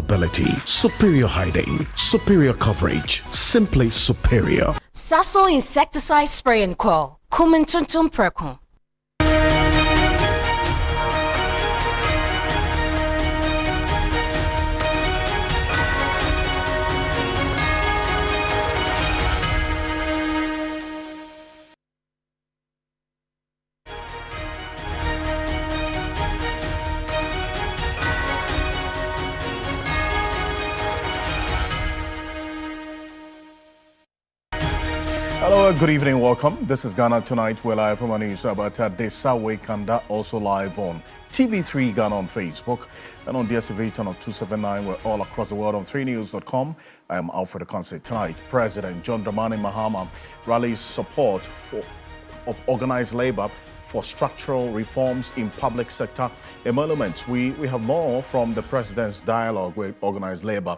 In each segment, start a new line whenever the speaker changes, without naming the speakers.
durability, superior hiding, superior coverage, simply superior.
Sasso insecticide spray and coil. Kumintuntum Perkun.
Hello, good evening, welcome. This is Ghana Tonight. We're live from our news about Desawe Kanda, also live on TV3 Ghana on Facebook and on DSTV channel 279. We're all across the world on 3news.com. I am Alfred Akonse. Tonight, President John Dramani Mahama rallies support of organized labor for structural reforms in public sector emoluments. We have more from the President's dialogue with organized labor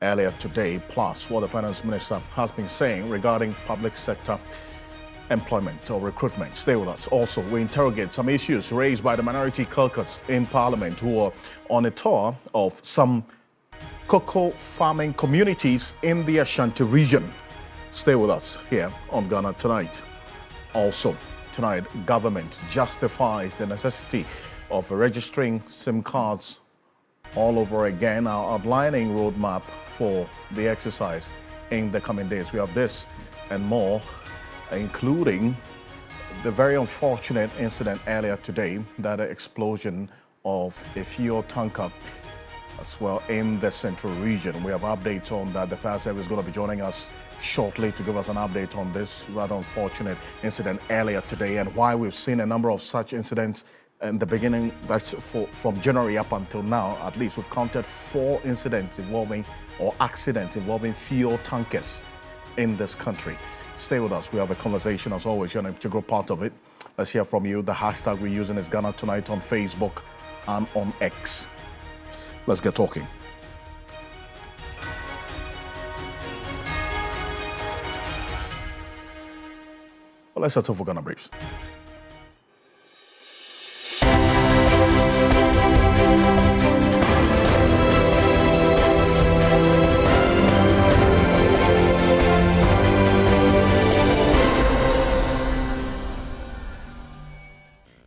earlier today, plus what the Finance Minister has been saying regarding public sector employment or recruitment. Stay with us. Also, we interrogate some issues raised by the minority caucus in Parliament who are on a tour of some cocoa farming communities in the Ashanti region. Stay with us here on Ghana Tonight. Also, tonight, government justifies the necessity of registering SIM cards all over again, our outlining roadmap for the exercise in the coming days. We have this and more, including the very unfortunate incident earlier today, that explosion of a fuel tanker as well in the central region. We have updates on that. The fire service is going to be joining us shortly to give us an update on this rather unfortunate incident earlier today and why we've seen a number of such incidents in the beginning. That's from January up until now. At least we've counted 4 incidents involving or accidents involving fuel tankers in this country. Stay with us. We have a conversation as always. You're an integral part of it. Let's hear from you. The hashtag we're using is Ghana Tonight on Facebook and on X. Let's get talking. Well, let's settle for Ghana Briefs.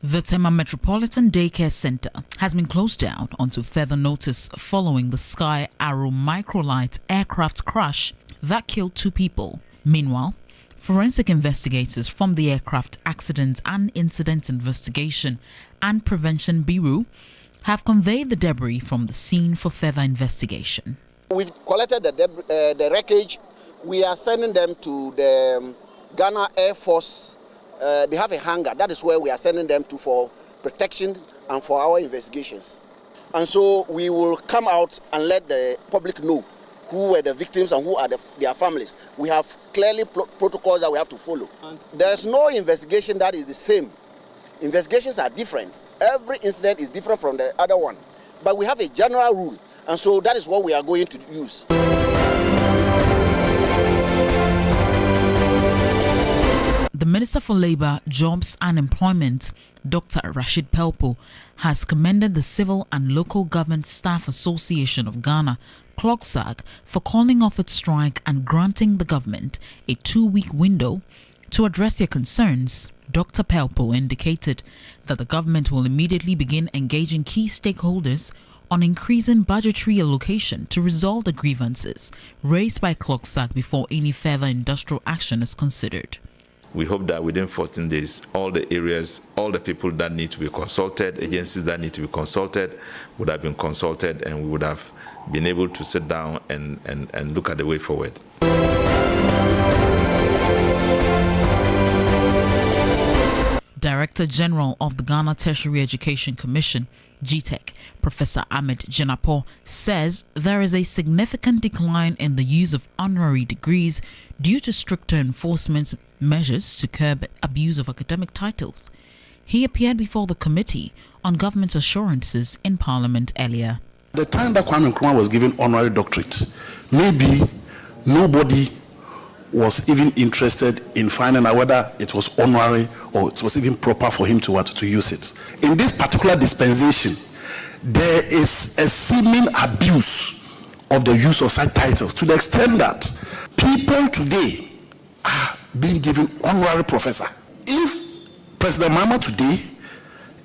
The Tema Metropolitan Daycare Center has been closed down until further notice following the Sky Arrow microlight aircraft crash that killed 2 people. Meanwhile, forensic investigators from the Aircraft Accident and Incident Investigation and Prevention Bureau have conveyed the debris from the scene for further investigation.
We've collected the wreckage. We are sending them to the Ghana Air Force. They have a hangar. That is where we are sending them to for protection and for our investigations. And so we will come out and let the public know who were the victims and who are their families. We have clearly protocols that we have to follow. There's no investigation that is the same. Investigations are different. Every incident is different from the other one. But we have a general rule, and so that is what we are going to use.
The Minister for Labour, Jobs and Employment, Dr. Rashid Pelpo, has commended the Civil and Local Government Staff Association of Ghana, CLOGSAG, for calling off its strike and granting the government a 2-week window to address their concerns. Dr. Pelpo indicated that the government will immediately begin engaging key stakeholders on increasing budgetary allocation to resolve the grievances raised by CLOGSAG before any further industrial action is considered.
We hope that within 14 days, all the areas, all the people that need to be consulted, agencies that need to be consulted, would have been consulted, and we would have been able to sit down and look at the way forward.
Director General of the Ghana Tertiary Education Commission, GTEC, Professor Ahmed Jinapo, says there is a significant decline in the use of honorary degrees due to stricter enforcement measures to curb abuse of academic titles. He appeared before the Committee on Government Assurances in Parliament earlier.
The time that Kwame Nkrumah was given honorary doctorate, maybe nobody was even interested in finding out whether it was honorary or it was even proper for him to use it. In this particular dispensation, there is a seeming abuse of the use of such titles to the extent that people today are being given honorary professor. If President Mahama today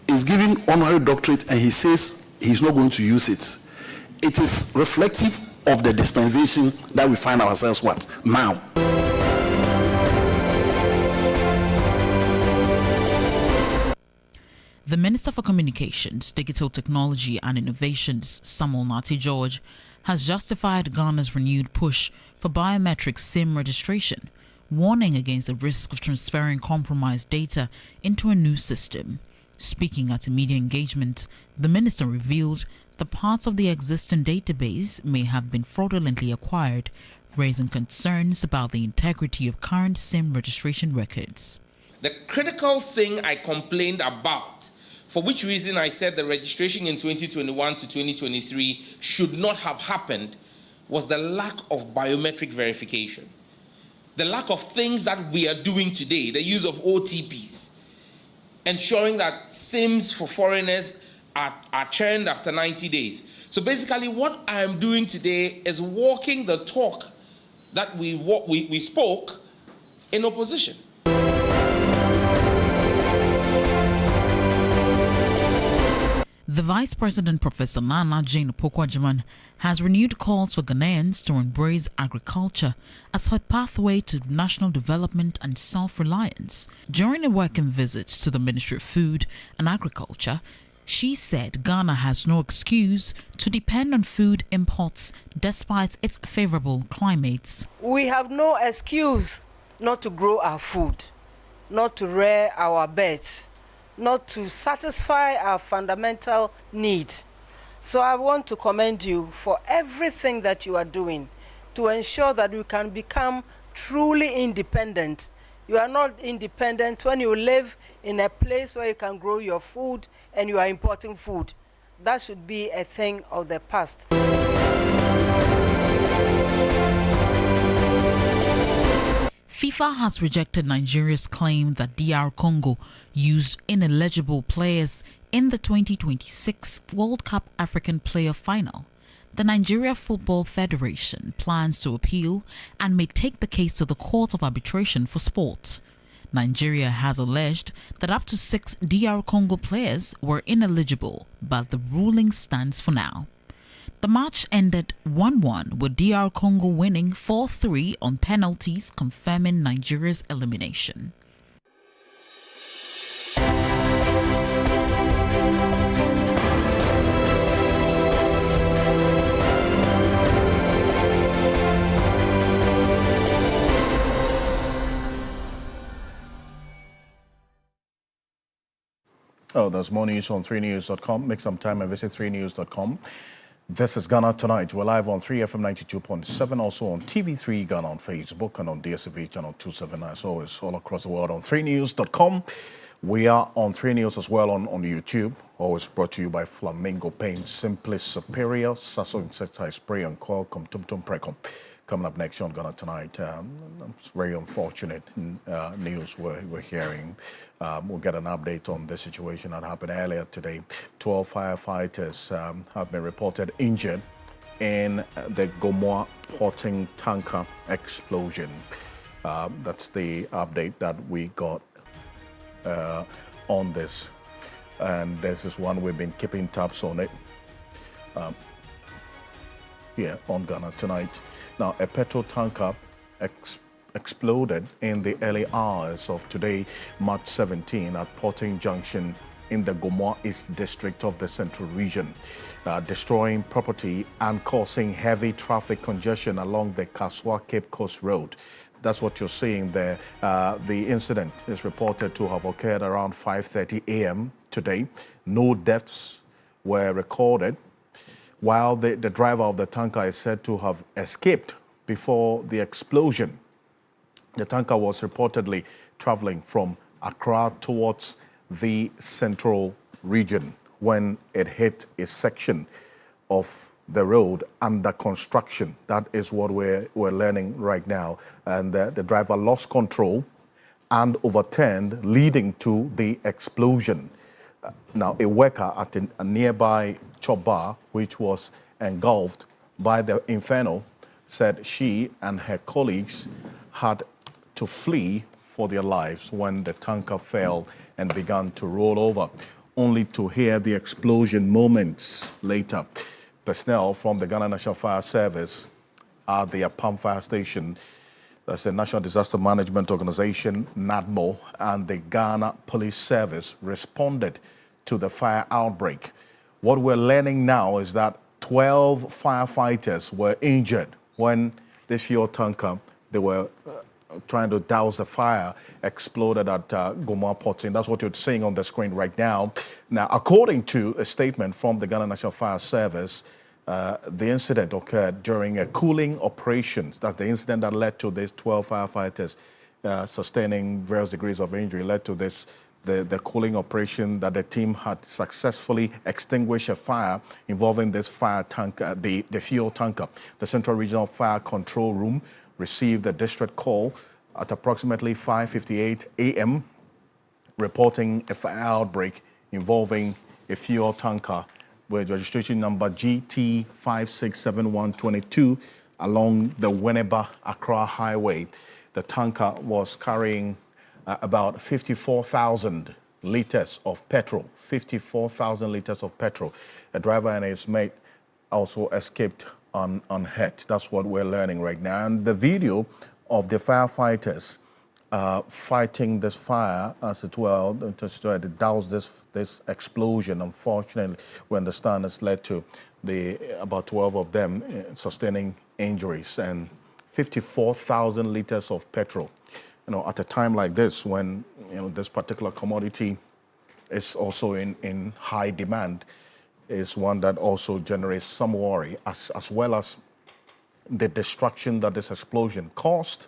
is giving honorary doctorate and he says he's not going to use it, it is reflective of the dispensation that we find ourselves now.
The Minister for Communications, Digital Technology and Innovations, Samuel Nati George, has justified Ghana's renewed push for biometric SIM registration, warning against the risk of transferring compromised data into a new system. Speaking at a media engagement, the minister revealed that parts of the existing database may have been fraudulently acquired, raising concerns about the integrity of current SIM registration records.
The critical thing I complained about, for which reason I said the registration in 2021 to 2023 should not have happened, was the lack of biometric verification. The lack of things that we are doing today, the use of OTPs, ensuring that SIMs for foreigners are churned after 90 days. So basically what I am doing today is walking the talk that we spoke in opposition.
The Vice President, Professor Nana Jane Opoku-Agyeman, has renewed calls for Ghanaians to embrace agriculture as a pathway to national development and self-reliance. During a working visit to the Ministry of Food and Agriculture, she said Ghana has no excuse to depend on food imports despite its favorable climates.
We have no excuse not to grow our food, not to rear our birds, not to satisfy our fundamental need. So I want to commend you for everything that you are doing to ensure that you can become truly independent. You are not independent when you live in a place where you can grow your food and you are importing food. That should be a thing of the past.
FIFA has rejected Nigeria's claim that DR Congo used ineligible players in the 2026 World Cup African Player Final. The Nigeria Football Federation plans to appeal and may take the case to the Court of Arbitration for Sport. Nigeria has alleged that up to 6 DR Congo players were ineligible, but the ruling stands for now. The match ended 1-1 with DR Congo winning 4-3 on penalties, confirming Nigeria's elimination.
Oh, there's more news on 3news.com. Make some time and visit 3news.com. This is Ghana Tonight. We're live on 3FM 92.7, also on TV3 Ghana on Facebook and on DSTV channel 279. As always, all across the world on 3news.com. We are on 3 News as well on YouTube. Always brought to you by Flamingo Paint, Simply Superior, Sasso Insecticide Spray and Coil, Tum Precom. Coming up next on Ghana Tonight, it's very unfortunate news we're hearing. We'll get an update on the situation that happened earlier today. 12 firefighters have been reported injured in the Gomoa porting tanker explosion. That's the update that we got on this. And this is one we've been keeping tabs on it. Here on Ghana Tonight. Now, a petrol tanker exploded in the early hours of today, March 17, at Porting Junction in the Gomoa East District of the Central Region, destroying property and causing heavy traffic congestion along the Kaswa Cape Coast Road. That's what you're seeing there. The incident is reported to have occurred around 5:30 a.m. today. No deaths were recorded, while the driver of the tanker is said to have escaped before the explosion. The tanker was reportedly traveling from Accra towards the Central Region when it hit a section of the road under construction. That is what we're learning right now. And the driver lost control and overturned, leading to the explosion. Now, a worker at a nearby chop bar, which was engulfed by the Inferno said she and her colleagues had to flee for their lives when the tanker fell and began to roll over, only to hear the explosion moments later. Personnel from the Ghana National Fire Service at the Apam Fire Station, that's the National Disaster Management Organization, NADMO, and the Ghana Police Service responded to the fire outbreak. What we're learning now is that 12 firefighters were injured when this fuel tanker, they were trying to douse the fire, exploded at Gomua Port. And that's what you're seeing on the screen right now. Now, according to a statement from the Ghana National Fire Service, the incident occurred during a cooling operation. That's the incident that led to these 12 firefighters sustaining various degrees of injury, led to this, the cooling operation that the team had successfully extinguished a fire involving this fire tanker, the fuel tanker. The Central Regional Fire Control Room received a distress call at approximately 5:58 a.m. reporting a fire outbreak involving a fuel tanker with registration number GT567122 along the Winneba-Accra Highway. The tanker was carrying about 54,000 liters of petrol, 54,000 liters of petrol. The driver and his mate also escaped unhurt. That's what we're learning right now. And the video of the firefighters fighting this fire, as it well, to douse this explosion. Unfortunately, we understand it's led to about 12 of them sustaining injuries and 54,000 liters of petrol. You know, at a time like this, when this particular commodity is also in high demand, is one that also generates some worry, as well as the destruction that this explosion caused,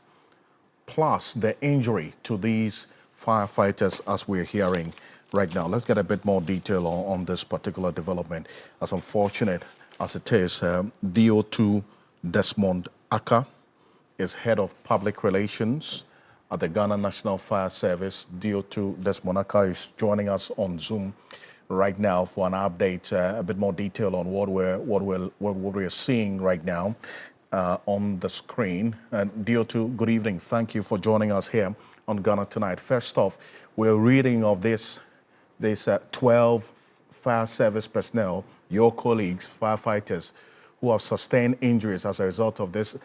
plus the injury to these firefighters, as we're hearing right now. Let's get a bit more detail on this particular development. As unfortunate as it is, DO2 Desmond Aka is head of public relations at the Ghana National Fire Service. DO2 Desmond Aka is joining us on Zoom right now for an update, a bit more detail on what we're seeing right now on the screen. And DO2, good evening. Thank you for joining us here on Ghana Tonight. First off, we're reading of this 12 fire service personnel, your colleagues, firefighters, who have sustained injuries as a result of this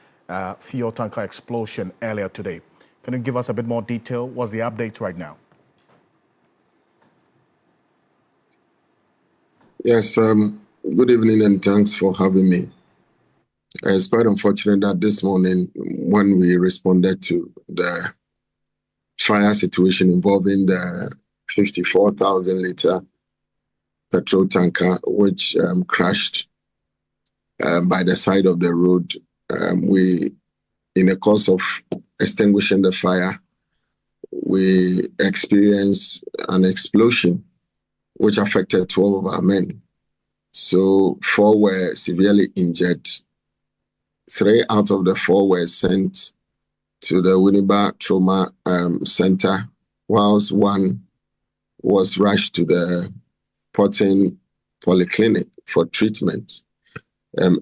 fuel tanker explosion earlier today. Can you give us a bit more detail? What's the update right now?
Yes, good evening and thanks for having me. It's quite unfortunate that this morning, when we responded to the fire situation involving the 54,000 liter petrol tanker, which crashed by the side of the road, we, in the course of extinguishing the fire, we experienced an explosion which affected 12 of our men. So 4 were severely injured. 3 out of the 4 were sent to the Winneba Trauma Center, whilst 1 was rushed to the Porting Polyclinic for treatment.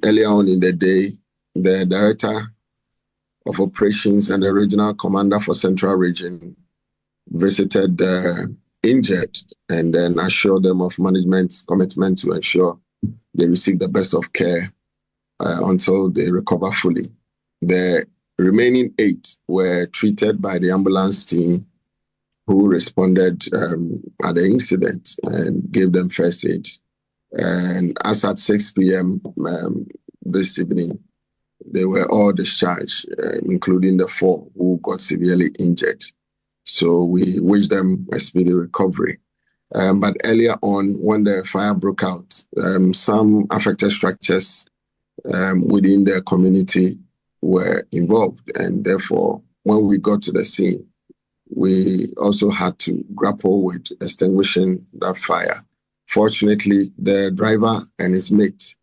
Earlier on in the day, the Director of Operations and the Regional Commander for Central Region visited the injured and then assured them of management's commitment to ensure they receive the best of care until they recover fully. The remaining 8 were treated by the ambulance team who responded at the incident and gave them first aid. And as at 6 p.m. This evening, they were all discharged, including the 4 who got severely injured. So we wish them a speedy recovery. But earlier on, when the fire broke out, some affected structures within the community were involved. And therefore, when we got to the scene, we also had to grapple with extinguishing that fire. Fortunately, the driver and his mate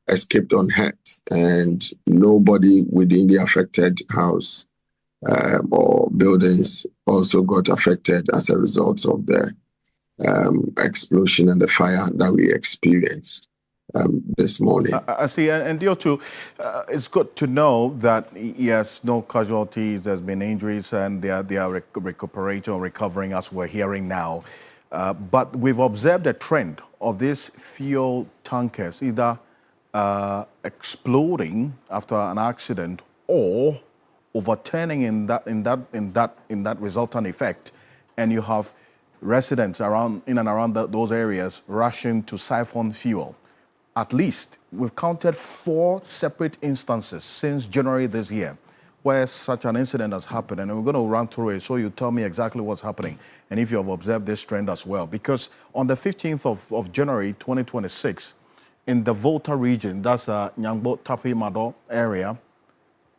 escaped unhurt, and nobody within the affected house or buildings also got affected as a result of the explosion and the fire that we experienced. this morning.
I see, and you too, it's good to know that, yes, no casualties, there's been injuries, and they are recuperating or recovering, as we're hearing now. But we've observed a trend of these fuel tankers either exploding after an accident or overturning in that resultant effect, and you have residents in and around those areas rushing to siphon fuel. At least we've counted 4 separate instances since January this year where such an incident has happened, and we're going to run through it so you tell me exactly what's happening and if you have observed this trend as well. Because on the 15th of January 2026, in the Volta region, that's Nyangbo Tapi Mado area,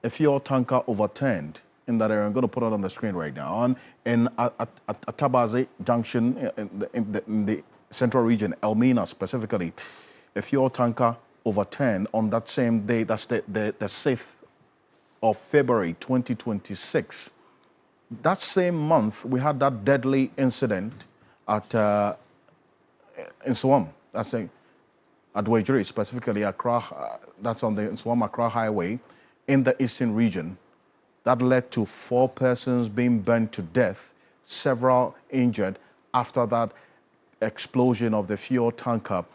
a fuel tanker overturned in that area. I'm going to put it on the screen right now. In Atabaze Junction, in the central region, Elmina specifically, a fuel tanker overturned on that same day. That's the 6th of February 2026. That same month, we had that deadly incident at in Swam. That's at Wejiri, specifically Accra. That's on the Swam Accra Highway in the eastern region. That led to 4 persons being burned to death, several injured after that explosion of the fuel tanker,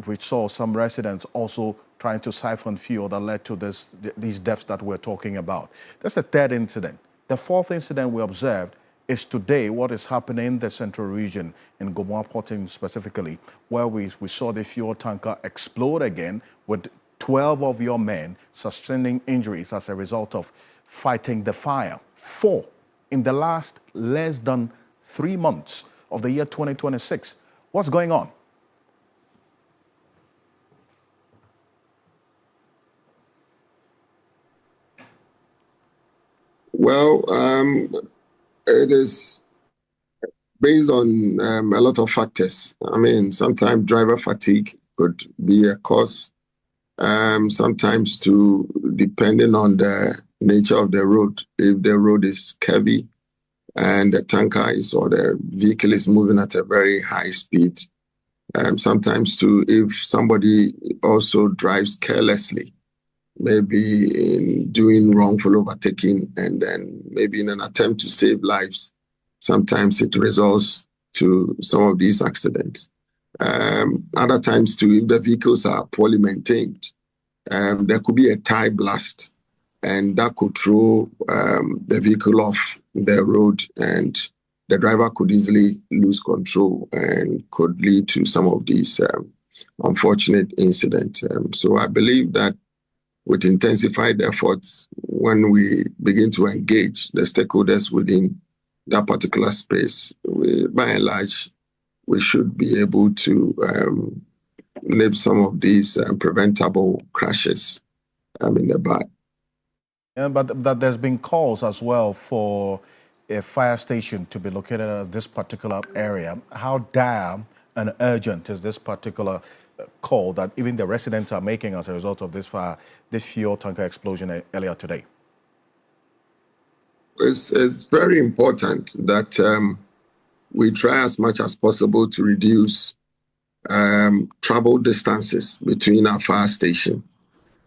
which saw some residents also trying to siphon fuel that led to these deaths that we're talking about. That's the 3rd incident. The 4th incident we observed is today, what is happening in the central region, in Gomoa Porting specifically, where we saw the fuel tanker explode again with 12 of your men sustaining injuries as a result of fighting the fire. 4 in the last less than 3 months of the year 2026. What's going on?
Well, it is based on a lot of factors. I mean, sometimes driver fatigue could be a cause. Sometimes depending on the nature of the road, if the road is curvy and the tanker or the vehicle is moving at a very high speed. Sometimes if somebody also drives carelessly, maybe in doing wrongful overtaking, and then maybe in an attempt to save lives, sometimes it results to some of these accidents. Other times too, if the vehicles are poorly maintained, there could be a tire blast, and that could throw the vehicle off the road, and the driver could easily lose control and could lead to some of these unfortunate incidents. So I believe that with intensified efforts, when we begin to engage the stakeholders within that particular space, by and large, we should be able to nip some of these preventable crashes in the bud.
Yeah, but there's been calls as well for a fire station to be located at this particular area. How dire and urgent is this particular call that even the residents are making as a result of this fire, this fuel tanker explosion earlier today?
It's very important that we try as much as possible to reduce travel distances between our fire station.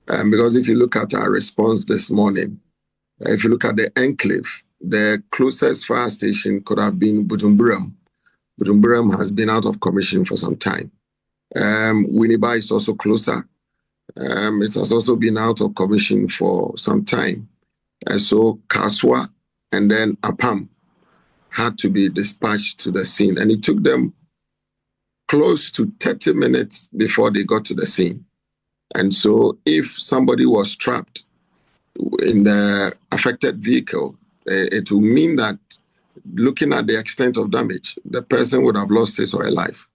Because if you look at our response this morning, if you look at the enclave, the closest fire station could have been Bujumbura. Bujumbura has been out of commission for some time. Winneba is also closer. It has also been out of commission for some time. So Kaswa and then Apam had to be dispatched to the scene. And it took them close to 30 minutes before they got to the scene. And so if somebody was trapped in the affected vehicle, it will mean that looking at the extent of damage, the person would have lost his or her life.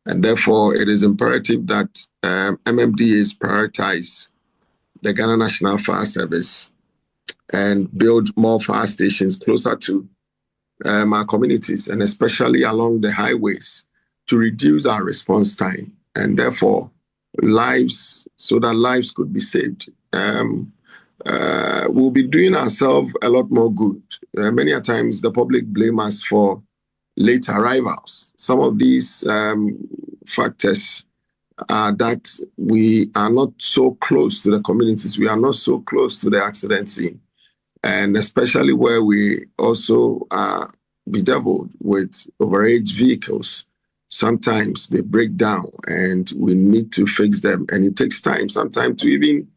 And therefore, it is imperative that MMDAs prioritize the Ghana National Fire Service and build more fire stations closer to our communities, and especially along the highways, to reduce our response time and therefore lives, so that lives could be saved. We'll be doing ourselves a lot more good. Many a times the public blame us for late arrivals. Some of these factors that we are not so close to the communities. We are not so close to the accident scene. And especially where we also are bedeviled with overage vehicles. Sometimes they break down and we need to fix them. And it takes time. Sometimes to even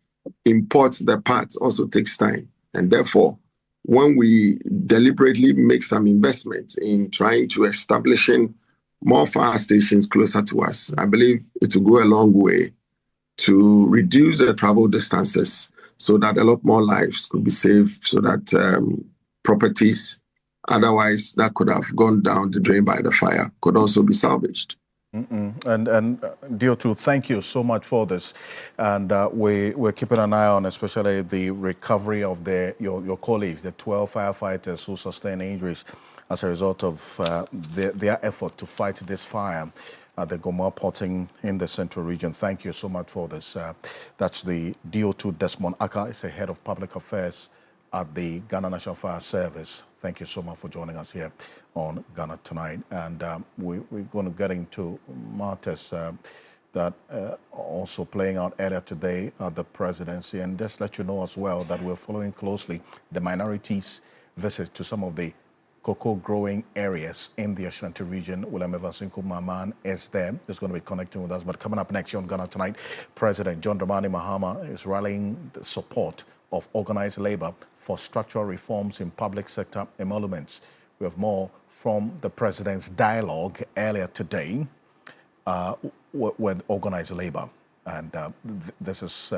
import the parts also takes time. And therefore, when we deliberately make some investment in trying to establishing more fire stations closer to us, I believe it will go a long way to reduce the travel distances so that a lot more lives could be saved, so that properties otherwise that could have gone down the drain by the fire could also be salvaged.
And DO2, thank you so much for this. And we're keeping an eye on especially the recovery of your colleagues, the 12 firefighters who sustained injuries as a result of their effort to fight this fire at the Gomor Porting in the Central Region. Thank you so much for this. That's the DO2 Desmond Aka, is the head of public affairs at the Ghana National Fire Service. Thank you so much for joining us here on Ghana Tonight. And we're going to get into matters that also playing out earlier today at the presidency. And just let you know as well that we're following closely the minorities' visit to some of the cocoa growing areas in the Ashanti region. William Evans Nkrumah is there. He's going to be connecting with us. But coming up next on Ghana Tonight, President John Dramani Mahama is rallying the support of organized labor for structural reforms in public sector emoluments. We have more from the president's dialogue earlier today with organized labor. And this is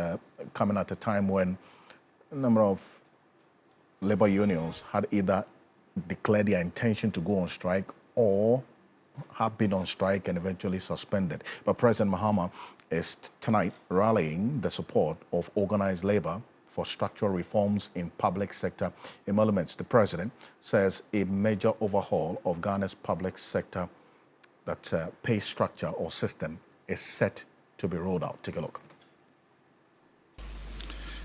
coming at a time when a number of labor unions had either declared their intention to go on strike or have been on strike and eventually suspended. But President Mahama is tonight rallying the support of organized labor for structural reforms in public sector emoluments. The president says a major overhaul of Ghana's public sector pay structure or system is set to be rolled out. Take a look.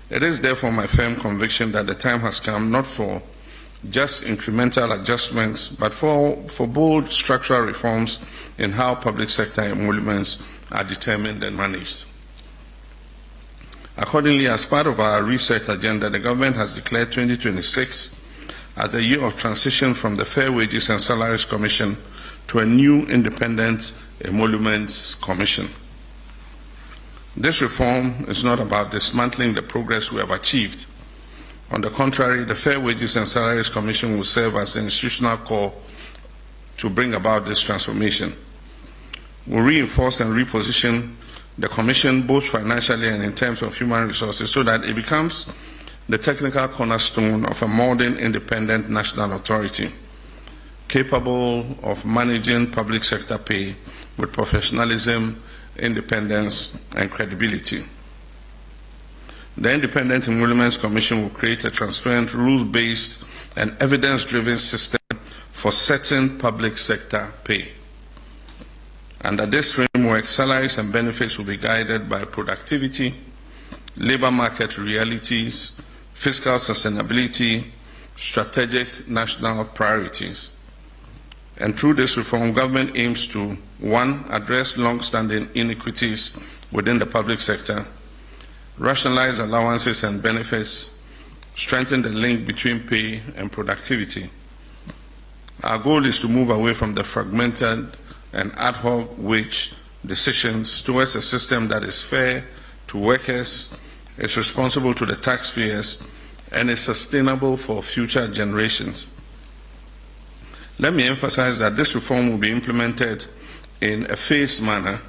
It is therefore my firm conviction that the time has come not for just incremental adjustments, but for bold structural reforms in how public sector emoluments are determined and managed. Accordingly, as part of our research agenda, the government has declared 2026 as the year of transition from the Fair Wages and Salaries Commission to a new independent Emoluments Commission. This reform is not about dismantling the progress we have achieved. On the contrary, the Fair Wages and Salaries Commission will serve as the institutional core to bring about this transformation. We'll reinforce and reposition the Commission both financially and in terms of human resources so that it becomes the technical cornerstone of a modern independent national authority capable of managing public sector pay with professionalism, independence, and credibility. The Independent Emoluments Commission will create a transparent, rules-based, and evidence-driven system for setting public sector pay. Under this framework, salaries and benefits will be guided by productivity, labor market realities, fiscal sustainability, strategic national priorities. And through this reform, government aims to, 1, address long-standing inequities within the public sector, rationalize allowances and benefits, strengthen the link between pay and productivity. Our goal is to move away from the fragmented and ad hoc wage decisions towards a system that is fair to workers, is responsible to the taxpayers, and is sustainable for future generations. Let me emphasize that this reform will be implemented in a phased manner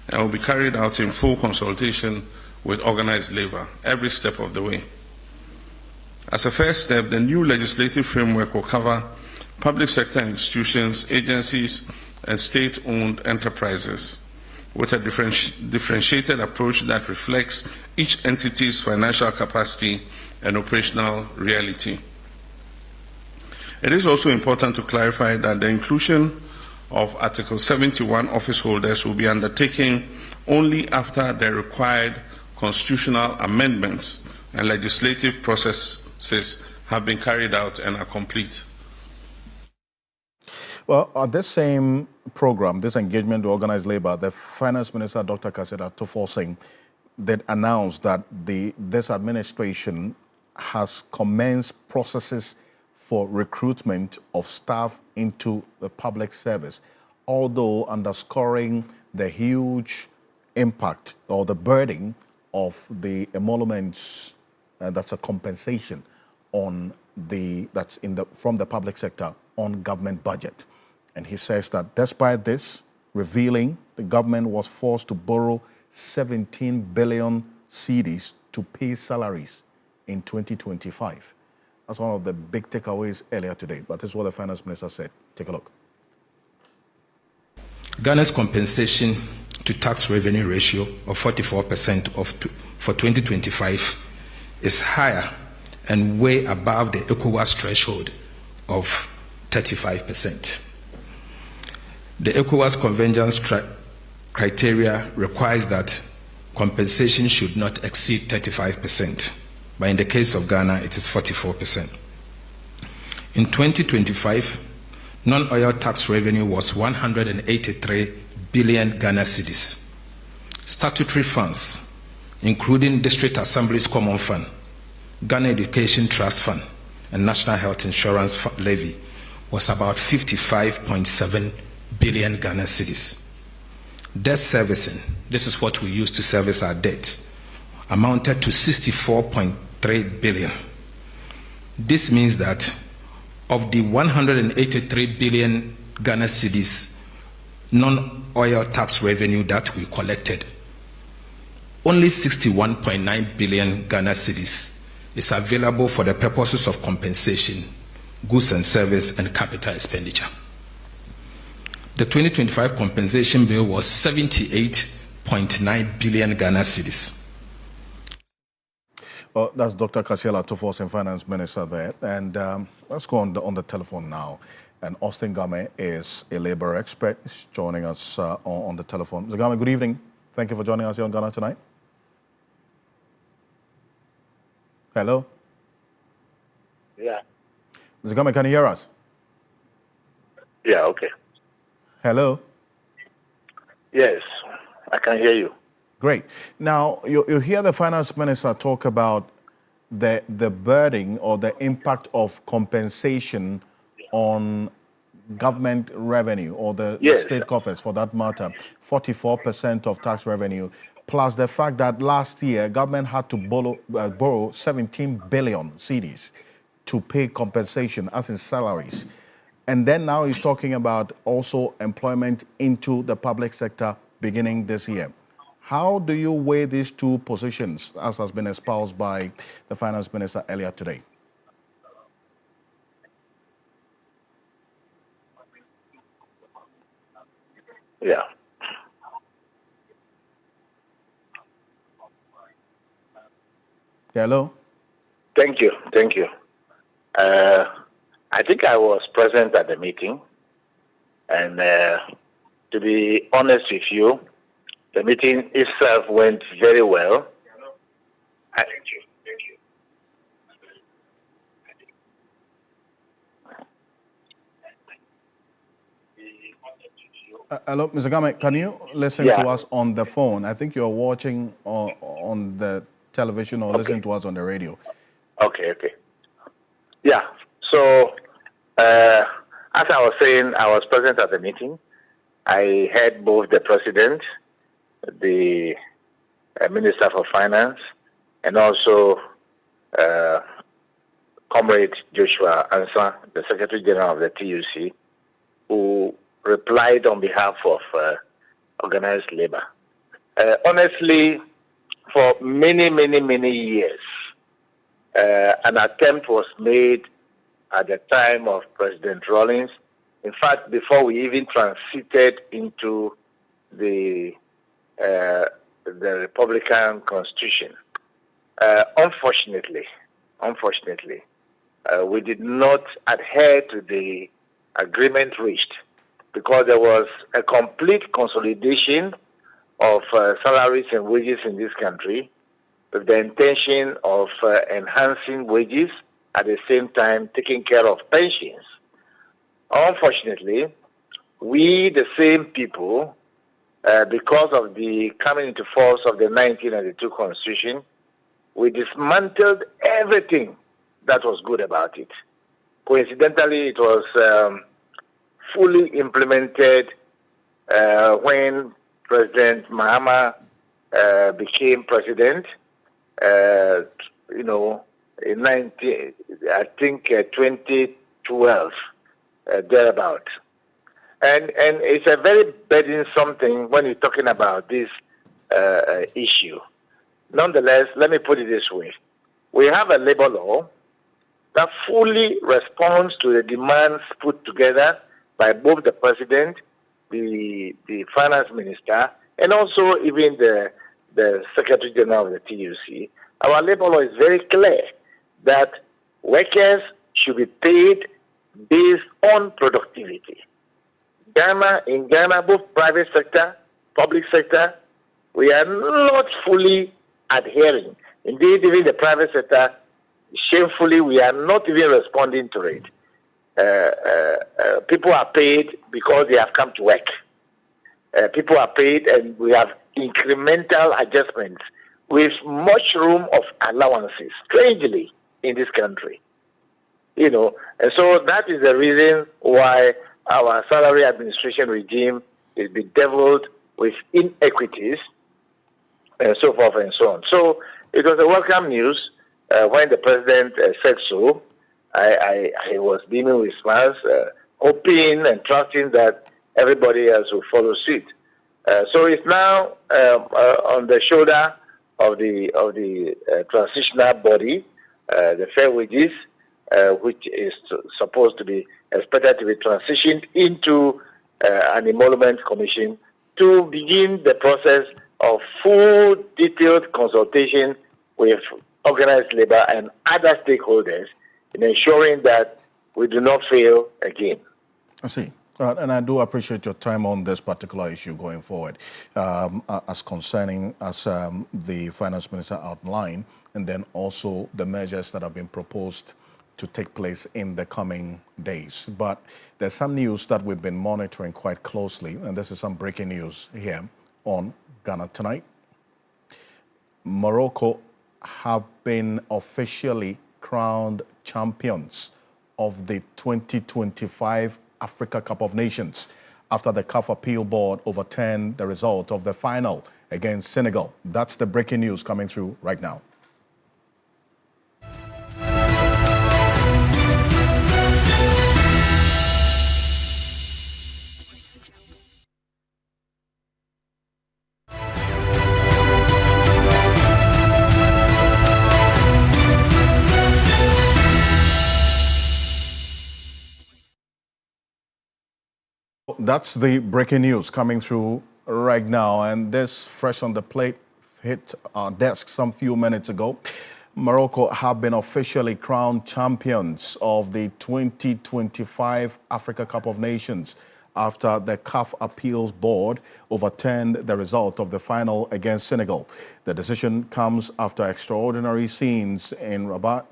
and will be carried out in full consultation with organized labor every step of the way. As a first step, the new legislative framework will cover public sector institutions, agencies, and state-owned enterprises with a differentiated approach that reflects each entity's financial capacity and operational reality. It is also important to clarify that the inclusion of Article 71 office holders will be undertaken only after the required constitutional amendments and legislative processes have been carried out and are complete.
Well, at this same program, this engagement to organize labor, the Finance Minister, Dr. Kasela Tufosing, did announce that this administration has commenced processes for recruitment of staff into the public service, although underscoring the huge impact or the burden of the emoluments that's a compensation on from the public sector on government budget. And he says that despite this, revealing the government was forced to borrow 17 billion cedis to pay salaries in 2025. That's one of the big takeaways earlier today, but this is what the Finance Minister said. Take a look.
Ghana's compensation to tax revenue ratio of 44% for 2025 is higher and way above the ECOWAS threshold of 35%. The ECOWAS convergence criteria requires that compensation should not exceed 35%, but in the case of Ghana, it is 44%. In 2025, non-oil tax revenue was 183 billion Ghana cedis. Statutory funds, including District Assembly's Common Fund, Ghana Education Trust Fund, and National Health Insurance Levy, was about 55.7 billion Ghana cedis. Debt servicing, this is what we use to service our debt, amounted to 64.3 billion. This means that of the 183 billion Ghana cedis non-oil tax revenue that we collected, only 61.9 billion Ghana cedis is available for the purposes of compensation, goods and service, and capital expenditure. The 2025 compensation bill was 78.9 billion Ghana cedis.
Well, that's Dr. Kasela Tufosing, Finance Minister there. And let's go on the telephone now. And Austin Game is a labor expert. He's joining us on the telephone. Mr. Game, good evening. Thank you for joining us here on Ghana Tonight. Hello?
Yeah.
Mr. Game, can you hear us?
Yeah, okay.
Hello?
Yes, I can hear you.
Great. Now, you hear the Finance Minister talk about the burden or the impact of compensation on government revenue or the state coffers, for that matter, 44% of tax revenue, plus the fact that last year government had to borrow 17 billion cedis to pay compensation, as in salaries. And then now he's talking about also employment into the public sector beginning this year. How do you weigh these two positions, as has been espoused by the Finance Minister earlier today?
Yeah.
Hello?
Thank you. I think I was present at the meeting, and to be honest with you, the meeting itself went very well. Thank you.
Hello, Mr. Game, can you listen to us on the phone? I think you're watching on the television or listening to us on the radio.
Okay. Yeah, so as I was saying, I was present at the meeting. I heard both the President, the Minister for Finance, and also Comrade Joshua Ansah, the Secretary General of the TUC, who replied on behalf of organized labor. Honestly, for many years, an attempt was made at the time of President Rawlings. In fact, before we even transited into the Republican Constitution, unfortunately, we did not adhere to the agreement reached, because there was a complete consolidation of salaries and wages in this country, with the intention of enhancing wages, at the same time taking care of pensions. Unfortunately, we, the same people, because of the coming into force of the 1992 Constitution, we dismantled everything that was good about it. Coincidentally, it was fully implemented when President Mahama became president, in 2012, thereabout. And it's a very burdensome thing when you're talking about this issue. Nonetheless, let me put it this way. We have a labor law that fully responds to the demands put together by both the president, the finance minister, and also even the Secretary General of the TUC. Our labor law is very clear that workers should be paid based on productivity. In Ghana, both private sector, public sector, we are not fully adhering. Indeed, even the private sector, shamefully, we are not even responding to it. People are paid because they have come to work. People are paid and we have incremental adjustments with much room of allowances, strangely, in this country. And so that is the reason why our salary administration regime is bedeviled with inequities and so forth and so on. So it was a welcome news when the president said so. I was beaming with smiles, hoping and trusting that everybody else will follow suit. So it's now on the shoulder of the transitional body, the Fair Wages, which is supposed to be expected to be transitioned into an emolument commission to begin the process of full detailed consultation with organized labor and other stakeholders in ensuring that we do not fail again.
I see. And I do appreciate your time on this particular issue going forward, as concerning as the finance minister outlined, and then also the measures that have been proposed to take place in the coming days. But there's some news that we've been monitoring quite closely, and this is some breaking news here on Ghana Tonight. Morocco have been officially crowned champions of the 2025 Africa Cup of Nations after the CAF Appeal Board overturned the result of the final against Senegal. That's the breaking news coming through right now. That's the breaking news coming through right now, and this fresh on the plate hit our desk some few minutes ago. Morocco have been officially crowned champions of the 2025 Africa Cup of Nations after the CAF Appeals Board overturned the result of the final against Senegal. The decision comes after extraordinary scenes in Rabat,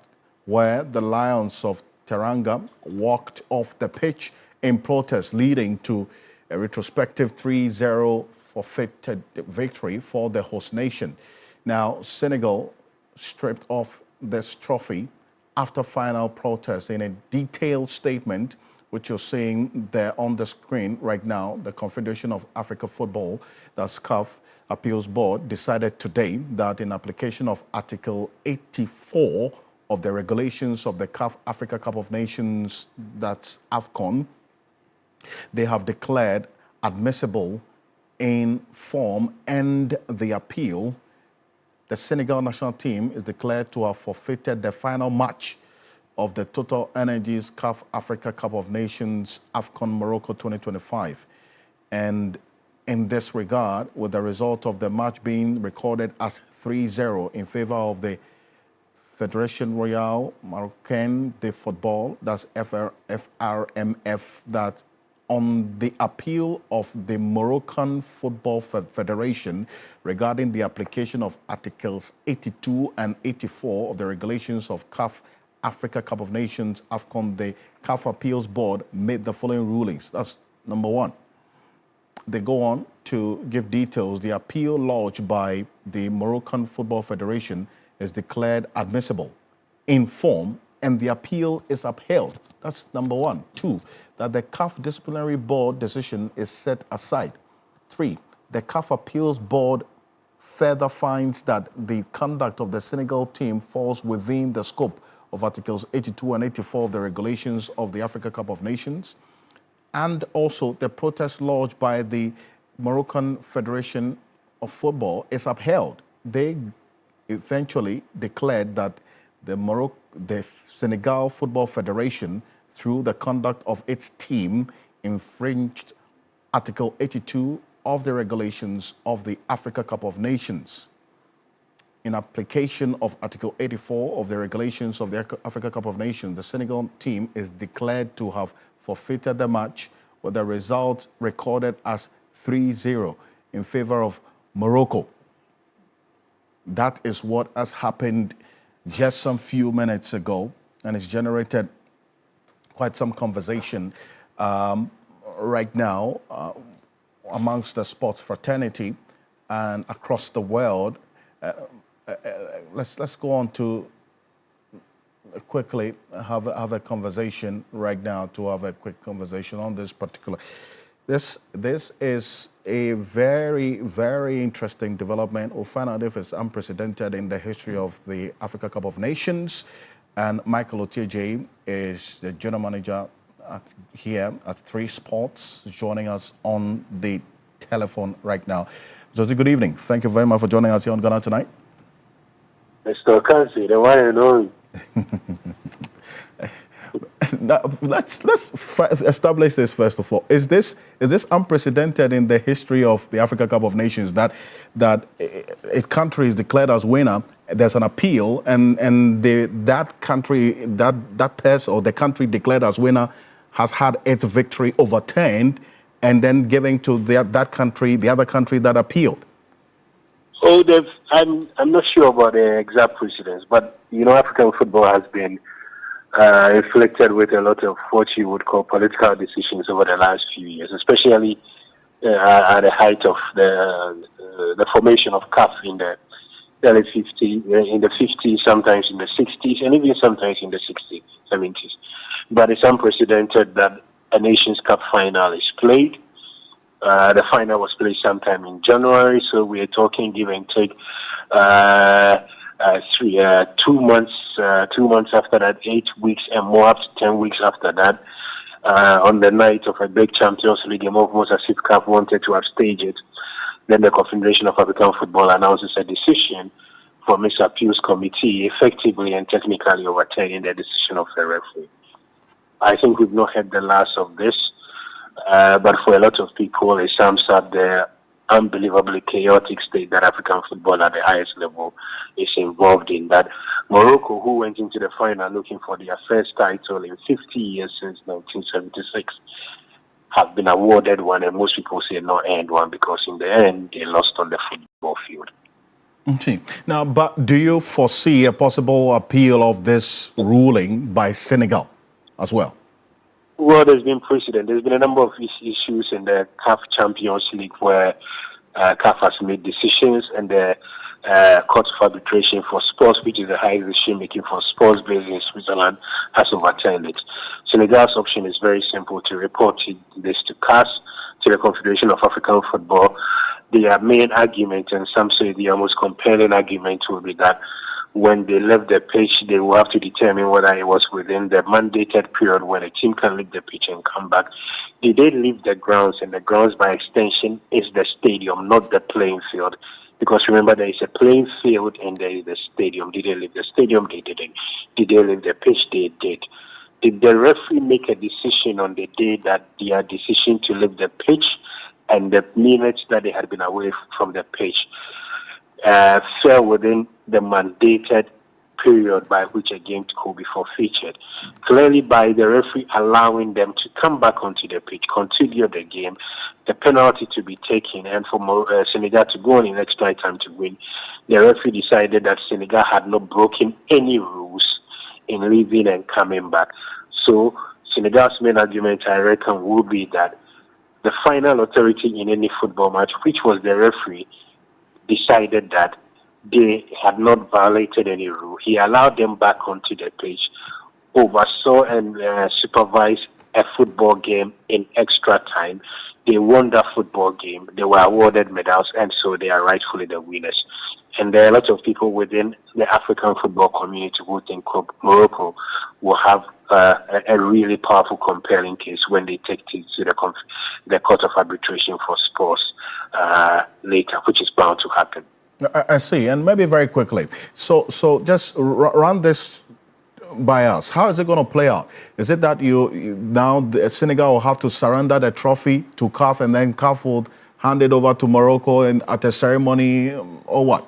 where the Lions of Teranga walked off the pitch in protest, leading to a retrospective 3-0 forfeited victory for the host nation. Now, Senegal stripped off this trophy after final protest. In a detailed statement, which you're seeing there on the screen right now, the Confederation of African Football, that's CAF Appeals Board, decided today that in application of Article 84 of the regulations of the CAF Africa Cup of Nations, that's AFCON, they have declared admissible in form and the appeal. The Senegal national team is declared to have forfeited the final match of the Total Energies CAF Africa Cup of Nations AFCON Morocco 2025. And in this regard, with the result of the match being recorded as 3-0 in favor of the Fédération Royale Marocaine de Football, that's FRMF, that on the appeal of the Moroccan Football Federation regarding the application of Articles 82 and 84 of the regulations of CAF Africa Cup of Nations, AFCON, the CAF Appeals Board made the following rulings. That's number one. They go on to give details. The appeal lodged by the Moroccan Football Federation is declared admissible in form, and the appeal is upheld. That's number one. Two, that the CAF Disciplinary Board decision is set aside. Three, the CAF Appeals Board further finds that the conduct of the Senegal team falls within the scope of Articles 82 and 84 of the regulations of the Africa Cup of Nations, and also the protest lodged by the Moroccan Federation of Football is upheld. They eventually declared that the Senegal Football Federation, through the conduct of its team, infringed Article 82 of the regulations of the Africa Cup of Nations. In application of Article 84 of the regulations of the Africa Cup of Nations, the Senegal team is declared to have forfeited the match, with the result recorded as 3-0 in favor of Morocco. That is what has happened just some few minutes ago, and it's generated quite some conversation right now amongst the sports fraternity and across the world. Let's go on to quickly have a conversation right now, to have a quick conversation on this particular. This is a very, very interesting development. We'll find out if it's unprecedented in the history of the Africa Cup of Nations. And Michael Otieje is the general manager here at 3 Sports, joining us on the telephone right now. Jose, good evening. Thank you very much for joining us here on Ghana Tonight.
Mr. Kansi, the one and only.
Now, let's establish this first of all. Is this unprecedented in the history of the Africa Cup of Nations that a country is declared as winner, there's an appeal, and that country, that person or the country declared as winner has had its victory overturned, and then giving to the other country that appealed?
Oh, I'm not sure about the exact precedence, but African football has been inflicted with a lot of what you would call political decisions over the last few years, especially at the height of the formation of CAF in the early 50s, sometimes in the 60s, and even sometimes in the 60s, 70s. But it's unprecedented that a Nations Cup final is played. The final was played sometime in January, so we are talking give and take 2 months after that, 8 weeks and more, up to 10 weeks after that, on the night of a big Champions League game, almost as if CAF wanted to have staged it. Then the Confederation of African Football announces a decision from its appeals committee, effectively and technically overturning the decision of the referee. I think we've not had the last of this, but for a lot of people, it sums up the unbelievably chaotic state that African football at the highest level is involved in. That Morocco, who went into the final looking for their first title in 50 years since 1976, have been awarded one, and most people say not earned one, because in the end they lost on the football field.
Okay. Now, but do you foresee a possible appeal of this ruling by Senegal as well?
Well, there's been precedent. There's been a number of issues in the CAF Champions League where CAF has made decisions, and the Court of Arbitration for Sports, which is the highest decision making for sports based in Switzerland, has overturned it. Senegal's option is very simple: to report this to CAS, to the Confederation of African Football. Their main argument, and some say the most compelling argument, will be that when they left the pitch, they will have to determine whether it was within the mandated period when a team can leave the pitch and come back. Did they leave the grounds? And the grounds, by extension, is the stadium, not the playing field. Because remember, there is a playing field and there is the stadium. Did they leave the stadium? They didn't. Did they leave the pitch? They did. Did the referee make a decision on the day that their decision to leave the pitch and the minutes that they had been away from the pitch fell within the mandated period by which a game could be forfeited? Clearly, by the referee allowing them to come back onto the pitch, continue the game, the penalty to be taken, and for Senegal to go on in extra time to win, the referee decided that Senegal had not broken any rules in leaving and coming back. So Senegal's main argument, I reckon, will be that the final authority in any football match, which was the referee, decided that they had not violated any rule. He allowed them back onto the pitch, oversaw and supervised a football game in extra time. They won that football game. They were awarded medals, and so they are rightfully the winners. And there are a lot of people within the African football community who think Morocco will have a really powerful, compelling case when they take it to the Court of Arbitration for Sports later, which is bound to happen.
I see. And maybe very quickly, so just run this by us. How is it going to play out? Is it that now Senegal will have to surrender the trophy to CAF, and then CAF will hand it over to Morocco at a ceremony, or what?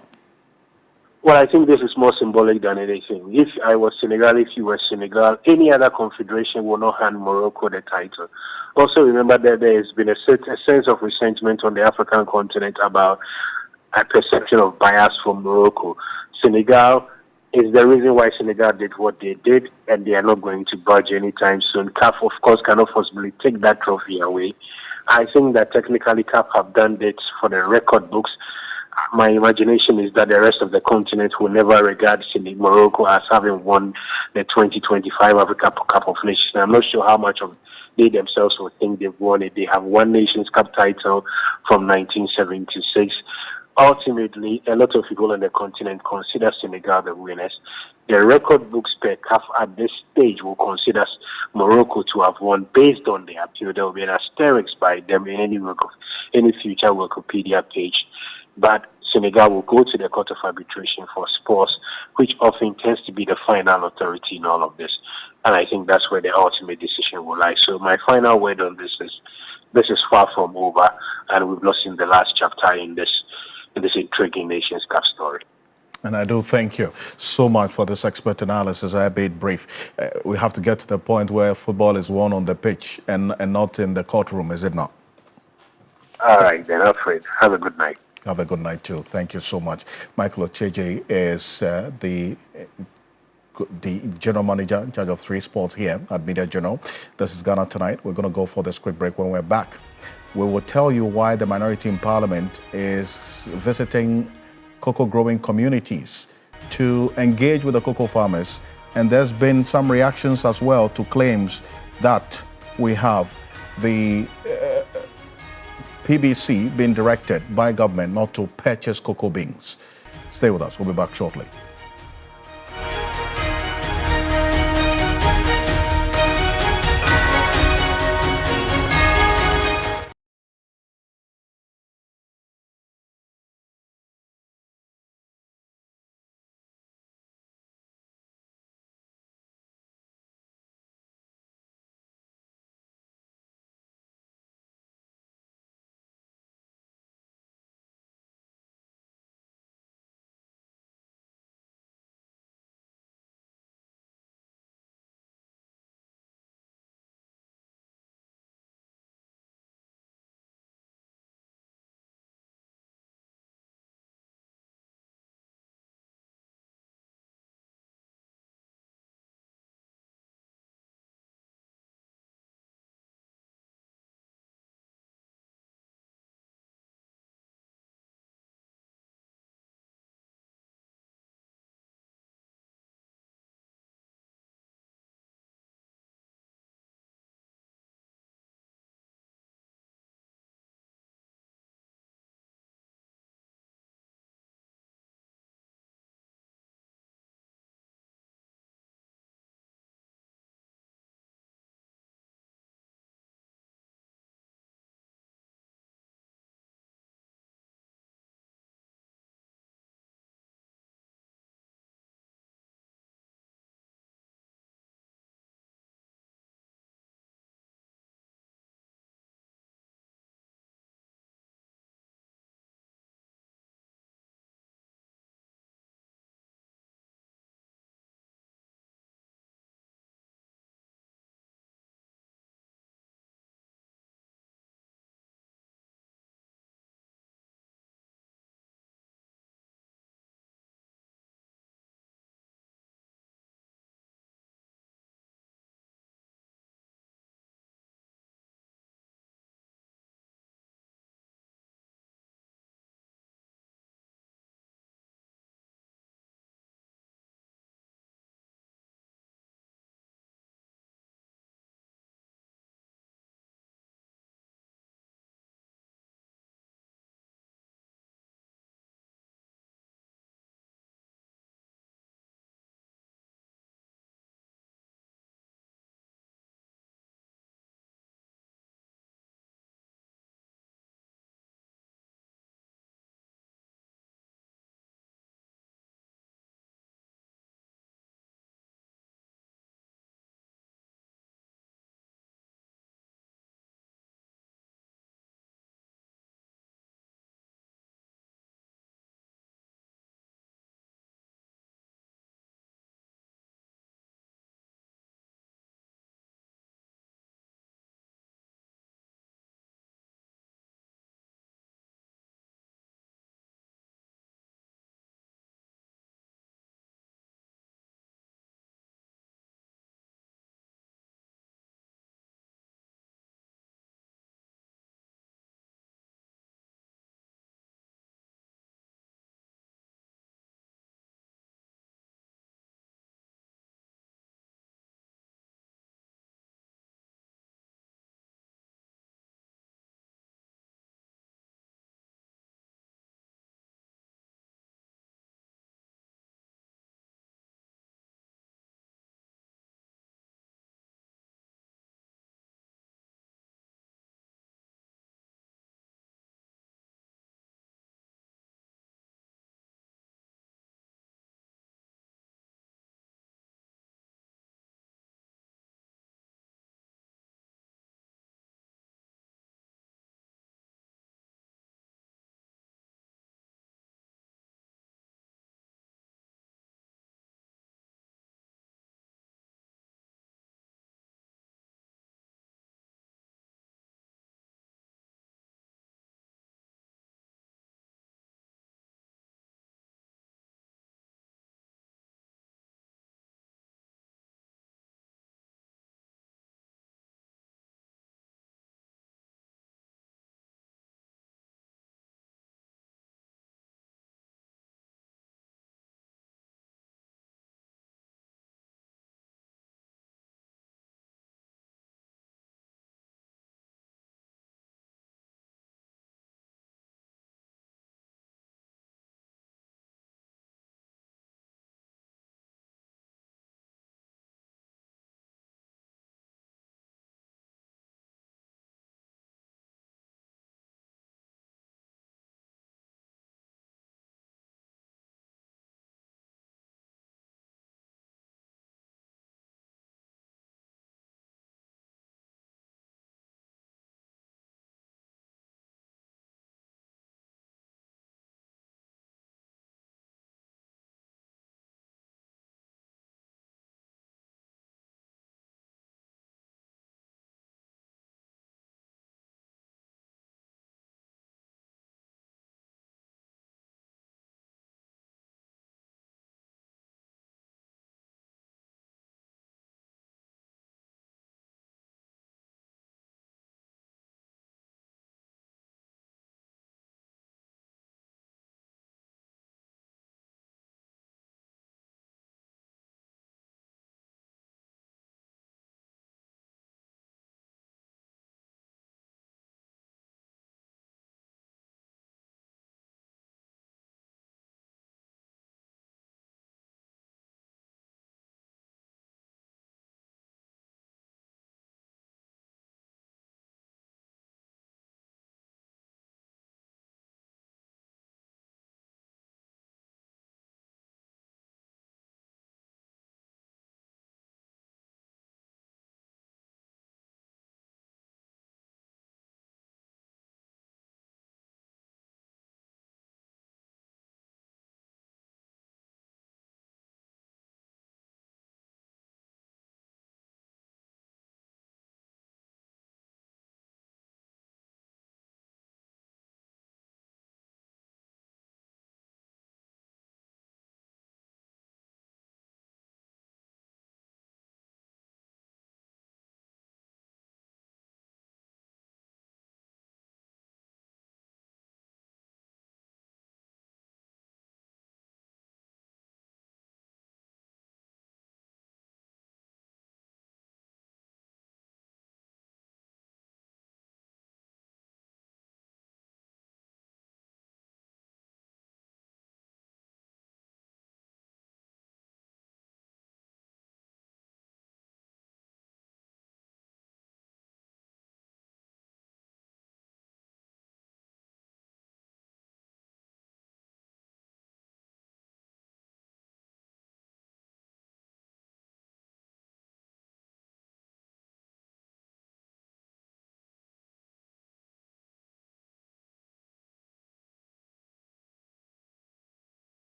Well, I think this is more symbolic than anything. If I was Senegal, if you were Senegal, any other confederation will not hand Morocco the title. Also, remember that there has been a sense of resentment on the African continent about a perception of bias from Morocco. Senegal is the reason why Senegal did what they did, and they are not going to budge anytime soon. CAF, of course, cannot possibly take that trophy away. I think that technically CAF have done this for the record books. My imagination is that the rest of the continent will never regard Morocco as having won the 2025 Africa Cup of Nations. I'm not sure how much of they themselves will think they've won it. They have won Nations Cup title from 1976. Ultimately, a lot of people on the continent consider Senegal the winners. The record books per CAF at this stage will consider Morocco to have won based on the appeal. There will be an asterisk by them in any future Wikipedia page. But Senegal will go to the Court of Arbitration for Sports, which often tends to be the final authority in all of this. And I think that's where the ultimate decision will lie. So my final word on this is far from over, and we've not seen the last chapter in this intriguing Nations Cup story.
And I do thank you so much for this expert analysis. I made brief. We have to get to the point where football is won on the pitch and not in the courtroom, is it not?
All right, then, Alfred. Have a good night.
Have a good night, too. Thank you so much. Michael Ocheje is the general manager in charge of 3 sports here at Media Journal. This is Ghana Tonight. We're going to go for this quick break. When we're back, we will tell you why the minority in parliament is visiting cocoa growing communities to engage with the cocoa farmers. And there's been some reactions as well to claims that we have the PBC being directed by government not to purchase cocoa beans. Stay with us. We'll be back shortly.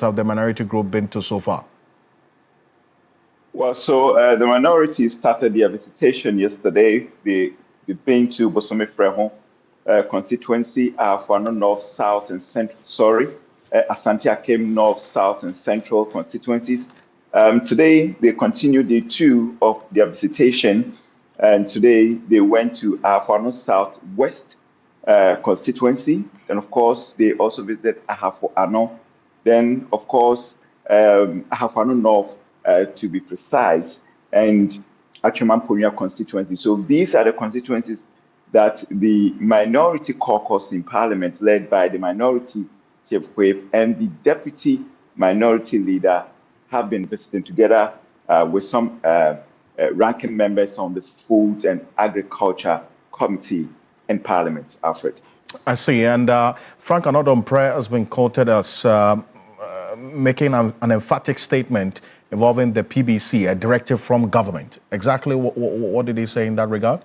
have the minority group been to so far?
Well, so the minority started their visitation yesterday. They've been to Bosome Freho constituency, Afano North, South, and Central. Asante Akem North, South, and Central constituencies. Today, they continued day 2 of their visitation, and today they went to Afano South West constituency, and of course, they also visited Ahafo Ano. Then, of course, Ahafo Ano North, to be precise, and Achimamponia constituency. So these are the constituencies that the minority caucus in Parliament, led by the minority chief whip and the deputy minority leader, have been visiting together with some ranking members on the Food and Agriculture Committee in Parliament, Alfred.
I see. And Frank Anodom-Preh has been quoted as making an emphatic statement involving the PBC, a directive from government. Exactly what did he say in that regard?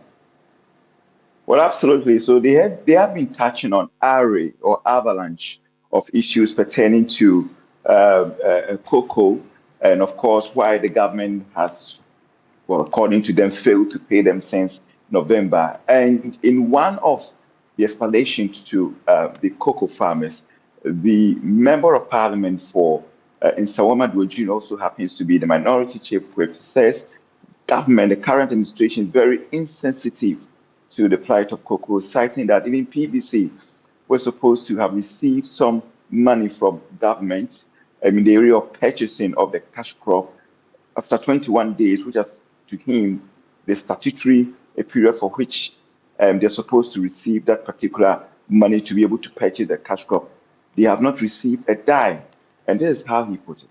Well, absolutely. So they have been touching on array or avalanche of issues pertaining to cocoa, and of course, why the government has, well, according to them, failed to pay them since November. And in one of the explanations to the cocoa farmers, the member of parliament for Nsawama Dwojin, also happens to be the minority chief whip, says government, the current administration, is very insensitive to the plight of cocoa, citing that even PBC was supposed to have received some money from government in the area of purchasing of the cash crop after 21 days, which is to him the statutory period for which they're supposed to receive that particular money to be able to purchase the cash crop. They have not received a dime. And this is how he puts it.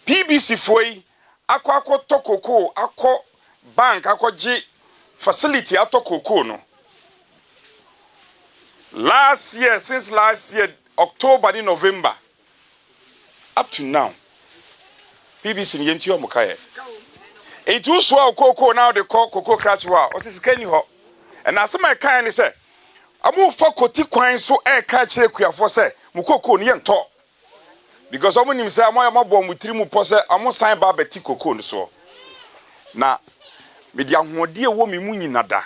PBC foi akọ tokoko akọ bank akọ G facility atokoko no. Since last year, October to November, up to now, PBC yenti o mukaye. It was so cocoa now they call cocoa crash wa. O sisi keni ho. And as my kind ni say, amu fa koti kwan so e ka kire kuafo say mu cocoa ni ento. Because omo nim say amoya mabom mutiri mu po say amu sign ba beti cocoa ni so. Na media hoɔde wo me mu nyina da.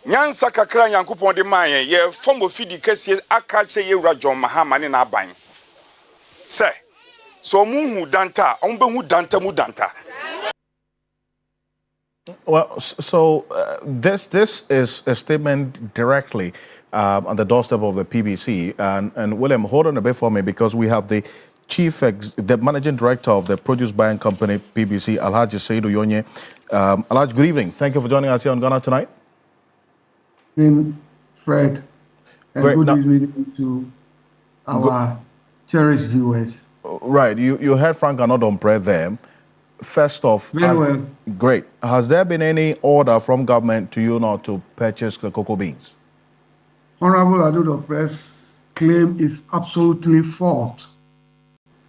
Nyansa kakra Nyankopɔn de man ye form of feed kese aka kye ye wura John Mahama ne na aban. Say so mu hu danta, on be hu danta mu danta.
Well, so this is a statement directly on the doorstep of the PBC. And William, hold on a bit for me, because we have the the managing director of the produce buying company, PBC, Alhaji Seidu Yonye. Alhaji, good evening. Thank you for joining us here on Ghana Tonight.
Good evening, Fred, and
Great.
Good evening to our cherished viewers.
Right, you heard Frank Anodom-Preh there. First off, great. Has there been any order from government to you not to purchase the cocoa beans?
Honorable Anodom-Preh's claim is absolutely false.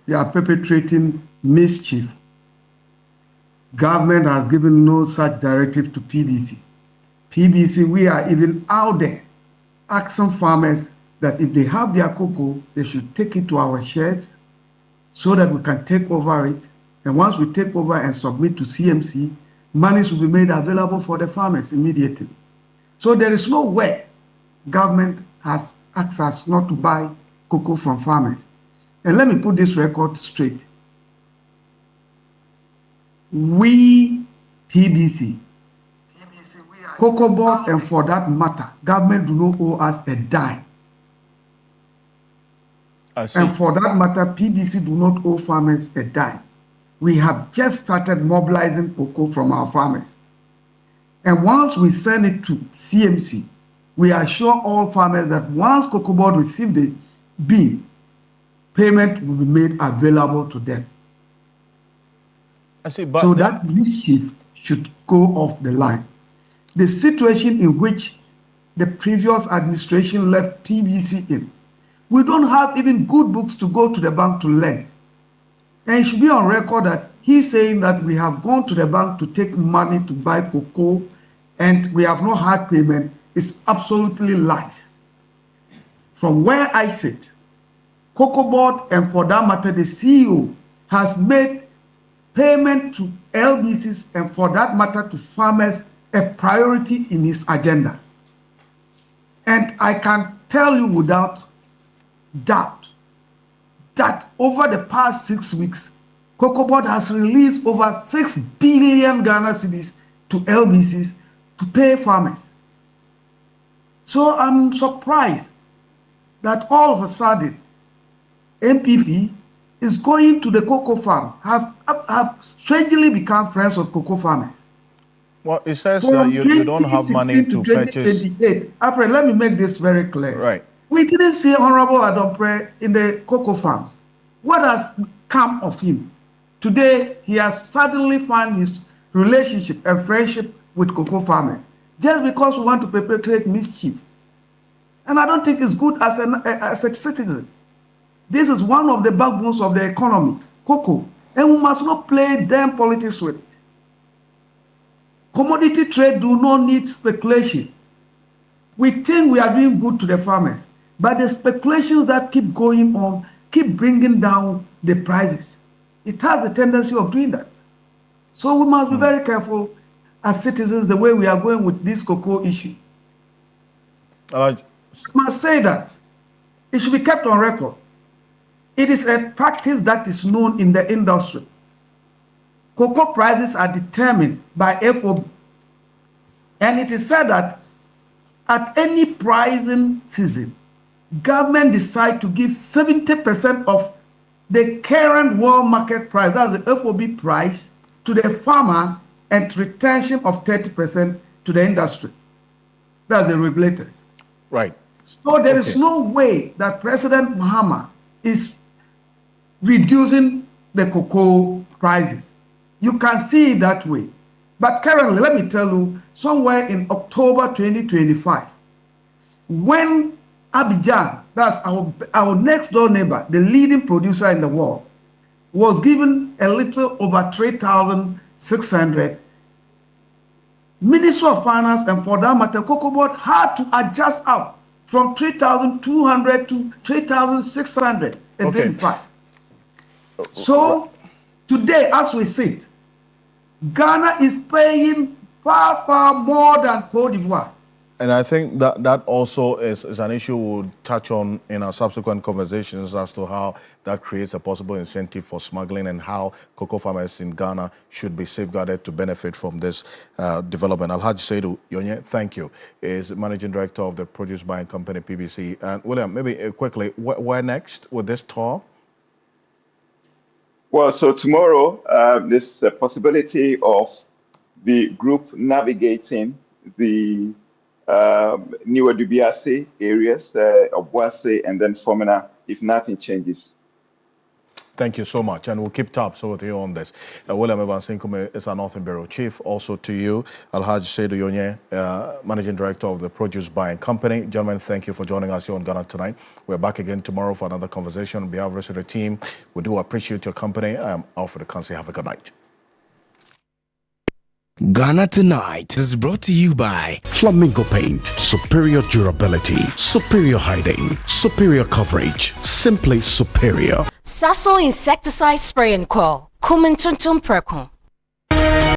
They are perpetrating mischief. Government has given no such directive to PBC. PBC, we are even out there asking farmers that if they have their cocoa, they should take it to our sheds so that we can take over it. And once we take over and submit to CMC, monies will be made available for the farmers immediately. So there is no way government has asked us not to buy cocoa from farmers. And let me put this record straight. We, PBC, Cocoa Board, and for that matter, government do not owe us a dime. And for that matter, PBC do not owe farmers a dime. We have just started mobilizing cocoa from our farmers. And once we send it to CMC, we assure all farmers that once Cocoa Board receive the bean, payment will be made available to them. So that mischief should go off the line. The situation in which the previous administration left PBC in, we don't have even good books to go to the bank to lend. And it should be on record that he's saying that we have gone to the bank to take money to buy cocoa and we have not had payment is absolutely lies. From where I sit, Cocoa Board, and for that matter, the CEO has made payment to LBCs and for that matter to farmers a priority in his agenda. And I can tell you without doubt that over the past 6 weeks, Cocoa Board has released over 6 billion Ghana cedis to LBCs to pay farmers. So I'm surprised that all of a sudden, MPP is going to the cocoa farms, have strangely become friends of cocoa farmers.
Well, it says you don't have money to purchase.
Alfred, let me make this very clear.
Right.
We didn't see Honorable Adompre in the cocoa farms. What has come of him? Today, he has suddenly found his relationship and friendship with cocoa farmers just because we want to perpetrate mischief. And I don't think it's good as a citizen. This is one of the backbones of the economy, cocoa, and we must not play damn politics with it. Commodity trade do not need speculation. We think we are doing good to the farmers, but the speculations that keep going on keep bringing down the prices. It has the tendency of doing that. So we must be very careful as citizens the way we are going with this cocoa issue. I must say that it should be kept on record. It is a practice that is known in the industry. Cocoa prices are determined by FOB. And it is said that at any pricing season, government decide to give 70% of the current world market price, that's the FOB price, to the farmer and retention of 30% to the industry. That's the regulators.
Right.
So there is no way that President Mahama is reducing the cocoa prices. You can see it that way. But currently, let me tell you, somewhere in October 2025, when Abidjan, that's our next door neighbor, the leading producer in the world, was given a little over 3,600, Ministry of Finance and for that matter, Cocoa Board had to adjust up from 3,200 to 3,625. So today, as we sit, Ghana is paying far, far more than Cote d'Ivoire.
And I think that also is an issue we'll touch on in our subsequent conversations as to how that creates a possible incentive for smuggling and how cocoa farmers in Ghana should be safeguarded to benefit from this development. Alhaji Saidu Yonye, thank you, is Managing Director of the Produce Buying Company, PBC. And William, maybe quickly, where next with this tour?
Well, so tomorrow, there's a possibility of the group navigating the Newer Dubiase areas, Obuasi, and then Fomena, if nothing changes.
Thank you so much, and we'll keep tabs with you on this. William Evansinkume is our Northern Bureau Chief. Also to you, Alhaji Saidu Yonye, Managing Director of the Produce Buying Company. Gentlemen, thank you for joining us here on Ghana Tonight. We're back again tomorrow for another conversation. On behalf of the rest of the team, we do appreciate your company. I am Alfred Kansi. Have a good night.
Ghana Tonight is brought to you by
Flamingo Paint. Superior durability, superior hiding, superior coverage, simply superior.
Sasso insecticide spray and coil. Kumin tuntum perkun.